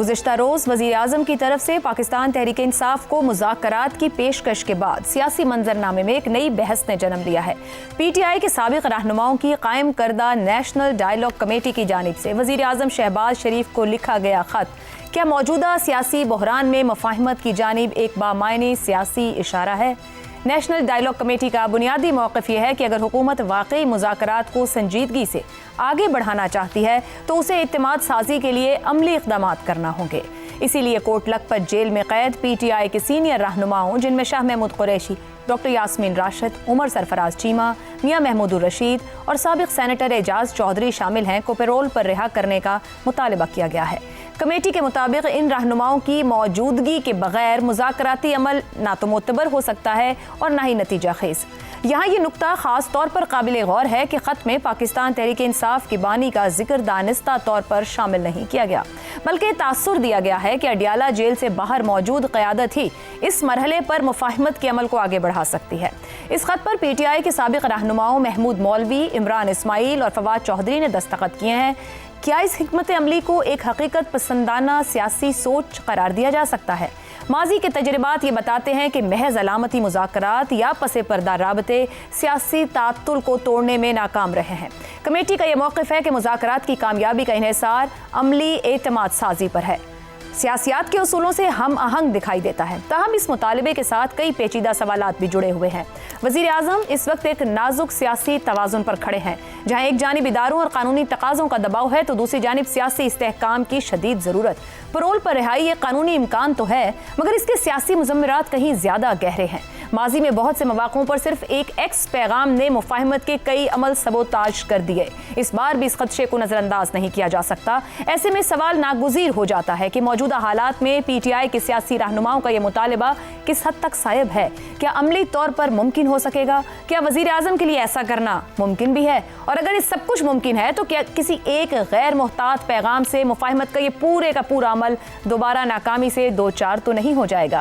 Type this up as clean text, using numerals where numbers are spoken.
गुज़िश्ता रोज़ वज़ीर आज़म की तरफ से पाकिस्तान तहरीक इंसाफ को मुज़ाकरात की पेशकश के बाद सियासी मंजरनामे में एक नई बहस ने जन्म लिया है। PTI के साबिक़ रहनुमाओं की कायम करदा नेशनल डायलॉग कमेटी की जानिब से वज़ीर आज़म शहबाज शरीफ को लिखा गया ख़त क्या मौजूदा सियासी बहरान में मुफ़ाहिमत की जानिब एक बामायने सियासी इशारा है? नेशनल डायलॉग कमेटी का बुनियादी मौक़िफ़ यह है कि अगर हुकूमत वाकई मुज़ाकरात को संजीदगी से आगे बढ़ाना चाहती है तो उसे इत्तेमाद साजी के लिए अमली इक़दाम करना होंगे। इसीलिए कोट लखपत जेल में कैद PTI के सीनियर रहनुमाओं जिनमें शाह महमूद कुरैशी, डॉक्टर यास्मीन राशिद, उमर सरफराज चीमा, मियां महमूदुर रशीद और साबिक़ सेनेटर एजाज चौधरी शामिल हैं को पैरोल पर रिहा करने का मुतालबा किया गया है। कमेटी के मुताबिक इन रहनुमाओं की मौजूदगी के बगैर मुज़ाकराती अमल ना तो मोतबर हो सकता है और ना ही नतीजा खेज। यहाँ ये नुक्ता ख़ास तौर पर काबिल गौर है कि ख़त में पाकिस्तान तहरीक इंसाफ की बानी का जिक्र दानिस्ता तौर पर शामिल नहीं किया गया, बल्कि तासुर दिया गया है कि अडियाला जेल से बाहर मौजूद क़यादत ही इस मरहले पर मुफ़ाहिमत के अमल को आगे बढ़ा सकती है। इस ख़त पर PTI के साबिक़ रहनुमाओं महमूद मौलवी, इमरान इस्माइल और फवाद चौधरी ने दस्तखत किए हैं। क्या इस हिकमत अमली को एक हकीकत पसंदाना सियासी सोच करार दिया जा सकता है? माजी के तजर्बात ये बताते हैं कि महज अलामती मुज़ाकरात या पसे पर्दा राबते सियासी तातुल को तोड़ने में नाकाम रहे हैं। कमेटी का यह मौक़िफ़ है कि मुज़ाकरात की कामयाबी का इन्हिसार अमली एतमाद साजी पर है। सियासियात के उसूलों से हम आहंग दिखाई देता है, ताहम इस मुतालबे के साथ कई पेचीदा सवालात भी जुड़े हुए हैं। वज़ीर आज़म इस वक्त एक नाजुक सियासी तवाज़ुन पर खड़े हैं, जहाँ एक जानिब इदारों और कानूनी तकाज़ों का दबाव है तो दूसरी जानिब सियासी इस्तेहकाम की शदीद ज़रूरत। पैरोल पर रिहाई एक कानूनी इम्कान तो है, मगर इसके सियासी मुज़म्मिरात कहीं ज़्यादा गहरे हैं। माजी में बहुत से मौक़ों पर सिर्फ एक एक्स पैगाम ने मुफ़ाहिमत के कई अमल सबोताज कर दिए। इस बार भी इस खदशे को नज़रअंदाज नहीं किया जा सकता। ऐसे में सवाल नागुज़ीर हो जाता है कि मौजूदा हालात में PTI के सियासी रहनुमाओं का यह मुतालबा किस हद तक सायब है? क्या अमली तौर पर मुमकिन हो सकेगा? क्या वज़ीर आज़म के लिए ऐसा करना मुमकिन भी है? और अगर ये सब कुछ मुमकिन है तो क्या किसी एक गैर मोहतात पैगाम से मुफ़ाहिमत का ये पूरे का पूरा अमल दोबारा नाकामी से दो चार तो नहीं हो जाएगा?